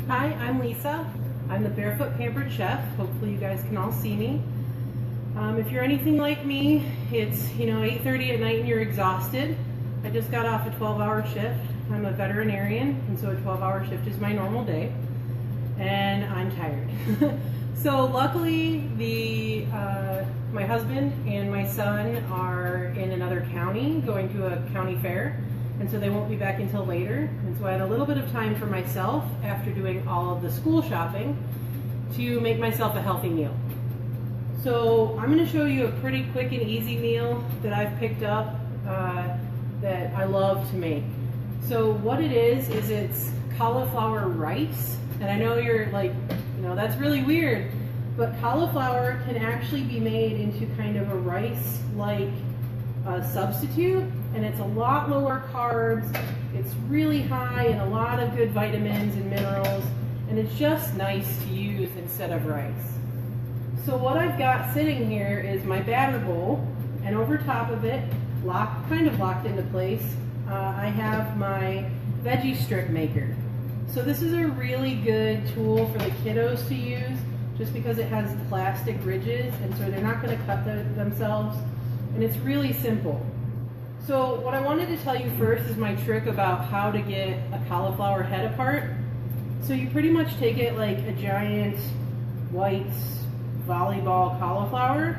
Hi, I'm Lisa. I'm the Barefoot Pampered Chef. Hopefully you guys can all see me. If you're anything like me, it's 8:30 at night and you're exhausted. I just got off a 12-hour shift. I'm a veterinarian, and so a 12-hour shift is my normal day, and I'm tired. So luckily, my husband and my son are in another county going to a county fair, and so they won't be back until later. And so I had a little bit of time for myself after doing all of the school shopping to make myself a healthy meal. So I'm going to show you a pretty quick and easy meal that I've picked up that I love to make. So what it is it's cauliflower rice. And I know you're like, that's really weird, but cauliflower can actually be made into kind of a rice-like substitute, and it's a lot lower carbs. It's really high in a lot of good vitamins and minerals, and it's just nice to use instead of rice. So what I've got sitting here is my batter bowl, and over top of it, kind of locked into place, I have my veggie strip maker. So this is a really good tool for the kiddos to use, just because it has plastic ridges, and so they're not going to cut themselves, and it's really simple. So what I wanted to tell you first is my trick about how to get a cauliflower head apart. So you pretty much take it like a giant white volleyball cauliflower,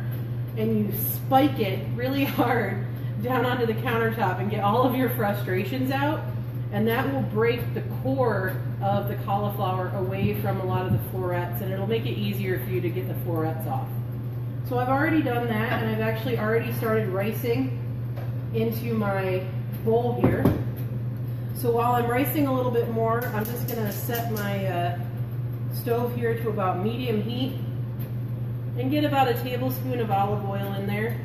and you spike it really hard down onto the countertop and get all of your frustrations out, and that will break the core of the cauliflower away from a lot of the florets, and it'll make it easier for you to get the florets off. So I've already done that, and I've actually already started ricing into my bowl here. So while I'm ricing a little bit more, I'm just going to set my stove here to about medium heat and get about a tablespoon of olive oil in there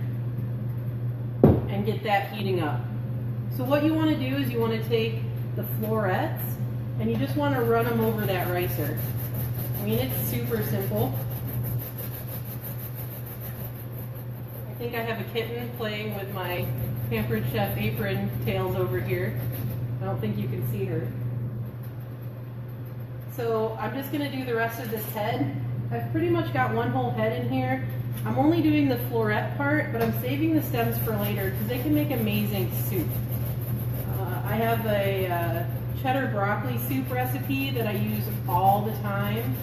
and get that heating up. So what you want to do is you want to take the florets and you just want to run them over that ricer. I mean, it's super simple. I think I have a kitten playing with my Pampered Chef apron tails over here. I don't think you can see her. So I'm just going to do the rest of this head. I've pretty much got one whole head in here. I'm only doing the floret part, but I'm saving the stems for later because they can make amazing soup. I have a cheddar broccoli soup recipe that I use all the time,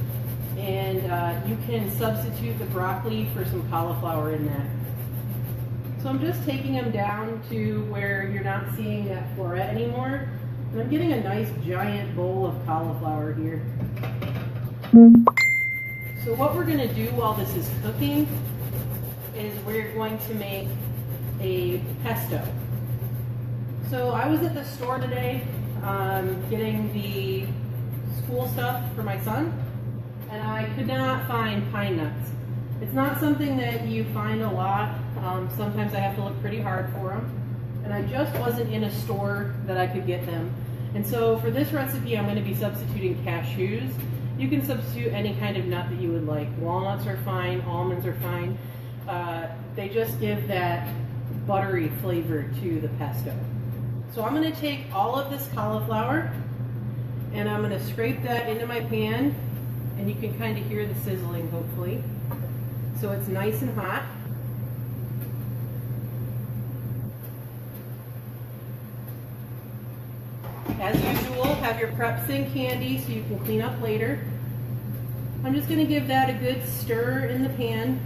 and you can substitute the broccoli for some cauliflower in that. So I'm just taking them down to where you're not seeing that floret anymore, and I'm getting a nice giant bowl of cauliflower here. So what we're going to do while this is cooking is we're going to make a pesto. So I was at the store today getting the school stuff for my son, and I could not find pine nuts. It's not something that you find a lot. Sometimes I have to look pretty hard for them, and I just wasn't in a store that I could get them. And so for this recipe, I'm going to be substituting cashews. You can substitute any kind of nut that you would like. Walnuts are fine, almonds are fine. They just give that buttery flavor to the pesto. So I'm going to take all of this cauliflower and I'm going to scrape that into my pan, and you can kind of hear the sizzling hopefully. So it's nice and hot. As usual, have your prep sink handy so you can clean up later. I'm just going to give that a good stir in the pan.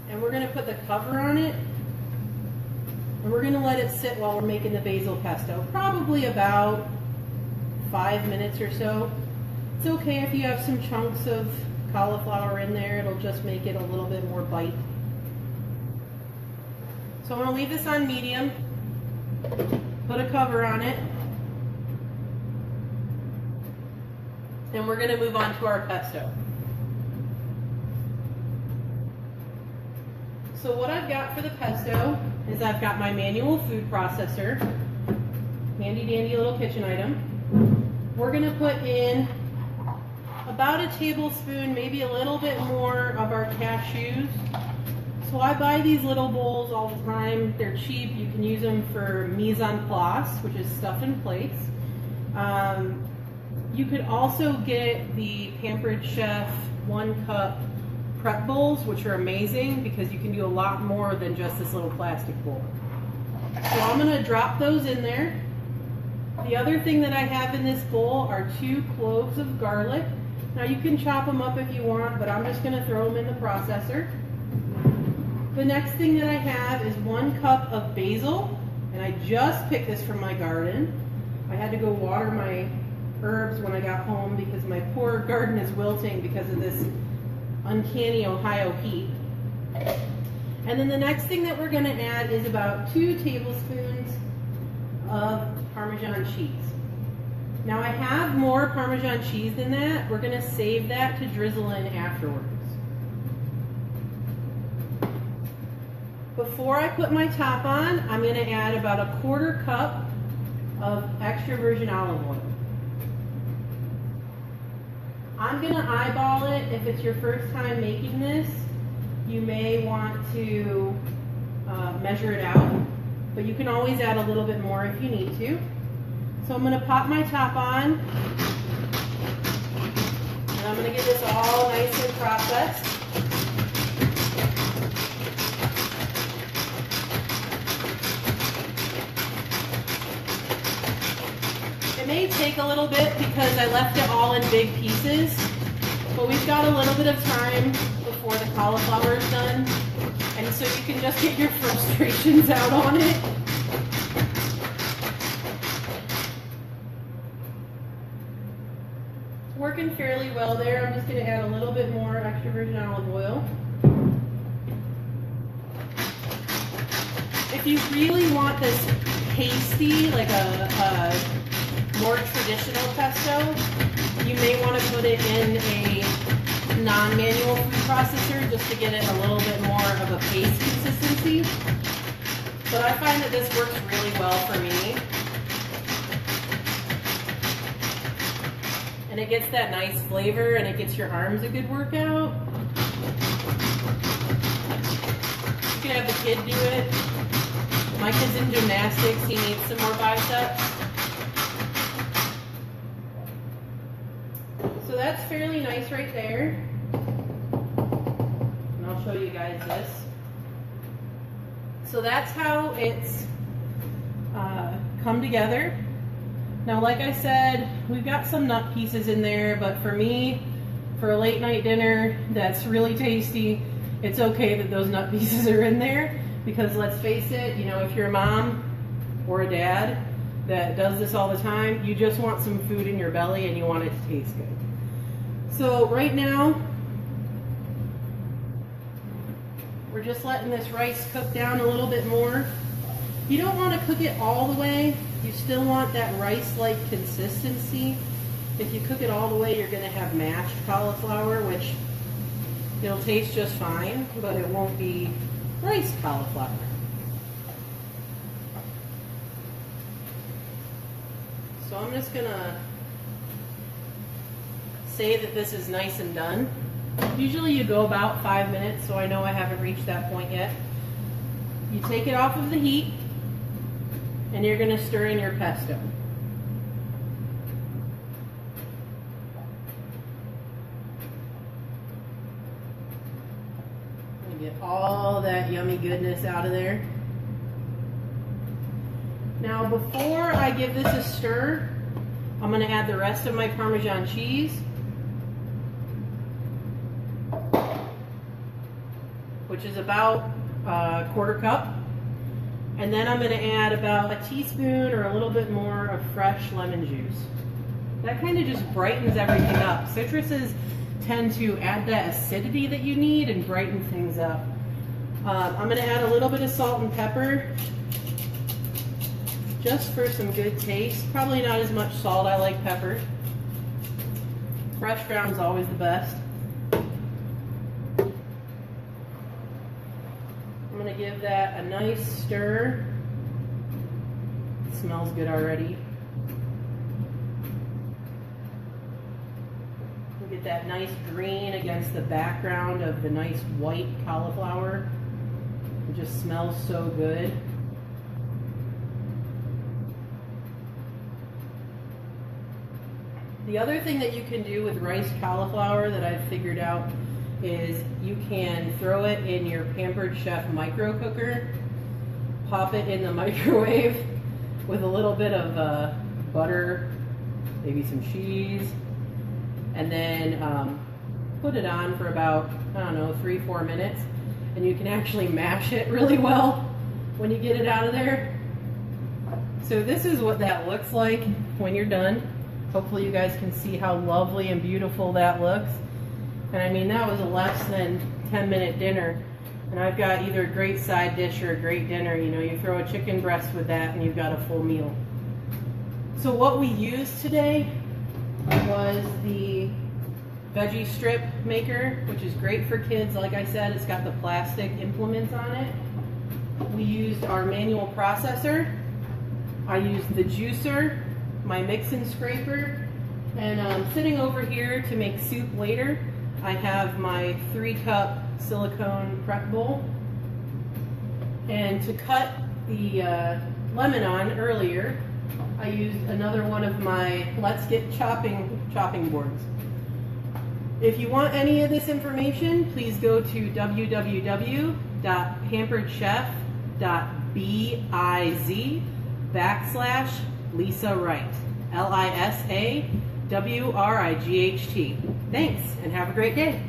And we're going to put the cover on it. And we're going to let it sit while we're making the basil pesto. Probably about 5 minutes or so. It's okay if you have some chunks of cauliflower in there. It'll just make it a little bit more bite. So I'm going to leave this on medium. Put a cover on it. And we're going to move on to our pesto. So what I've got for the pesto is I've got my manual food processor, handy dandy little kitchen item. We're going to put in about a tablespoon, maybe a little bit more of our cashews. So I buy these little bowls all the time. They're cheap. You can use them for mise en place, which is stuff in plates. You could also get the Pampered Chef 1 cup prep bowls, which are amazing because you can do a lot more than just this little plastic bowl. So I'm going to drop those in there. The other thing that I have in this bowl are 2 cloves of garlic. Now you can chop them up if you want, but I'm just going to throw them in the processor. The next thing that I have is 1 cup of basil, and I just picked this from my garden. I had to go water my herbs when I got home because my poor garden is wilting because of this uncanny Ohio heat. And then the next thing that we're going to add is about 2 tablespoons of Parmesan cheese. Now I have more Parmesan cheese than that. We're going to save that to drizzle in afterwards. Before I put my top on, I'm going to add about 1/4 cup of extra virgin olive oil. I'm going to eyeball it. If it's your first time making this, you may want to measure it out, but you can always add a little bit more if you need to. So I'm going to pop my top on, and I'm going to get this all nice and processed. It may take a little bit because I left it all in big pieces, but we've got a little bit of time before the cauliflower is done, and so you can just get your frustrations out on it. It's working fairly well there. I'm just going to add a little bit more extra virgin olive oil. If you really want this pasty, like a more traditional pesto, you may want to put it in a non-manual food processor just to get it a little bit more of a paste consistency. But I find that this works really well for me. And it gets that nice flavor and it gets your arms a good workout. You can have the kid do it. My kid's in gymnastics, he needs some more biceps. So that's fairly nice right there. And I'll show you guys this. So that's how it's come together. Now, like I said, we've got some nut pieces in there, but for me, for a late night dinner that's really tasty, it's okay that those nut pieces are in there because let's face it, you know, if you're a mom or a dad that does this all the time, you just want some food in your belly and you want it to taste good. So right now, we're just letting this rice cook down a little bit more. You don't want to cook it all the way. You still want that rice-like consistency. If you cook it all the way, you're going to have mashed cauliflower, which it'll taste just fine, but it won't be rice cauliflower. So I'm just going to say that this is nice and done. Usually you go about 5 minutes, so I know I haven't reached that point yet. You take it off of the heat, and you're going to stir in your pesto. Get all that yummy goodness out of there. Now, before I give this a stir, I'm going to add the rest of my Parmesan cheese, which is about a 1/4 cup. And then I'm going to add about a teaspoon or a little bit more of fresh lemon juice. That kind of just brightens everything up. Citruses tend to add that acidity that you need and brighten things up. I'm going to add a little bit of salt and pepper just for some good taste. Probably not as much salt, I like pepper. Fresh ground is always the best. I'm going to give that a nice stir. It smells good already. Get that nice green against the background of the nice white cauliflower. It just smells so good. The other thing that you can do with rice cauliflower that I've figured out is you can throw it in your Pampered Chef micro cooker, pop it in the microwave with a little bit of butter, maybe some cheese, and then put it on for about, I don't know, 3-4 minutes, and you can actually mash it really well when you get it out of there. So this is what that looks like when you're done. Hopefully you guys can see how lovely and beautiful that looks. And I mean, that was a less than 10-minute dinner. And I've got either a great side dish or a great dinner. You know, you throw a chicken breast with that and you've got a full meal. So what we used today was the veggie strip maker, which is great for kids. Like I said, it's got the plastic implements on it. We used our manual processor. I used the juicer, my mix and scraper, and sitting over here to make soup later, I have my 3-cup silicone prep bowl. And to cut the lemon on earlier, I used another one of my Let's Get chopping boards. If you want any of this information, please go to www.pamperedchef.biz/Lisa Wright, LISAWRIGHT. Thanks, and have a great day.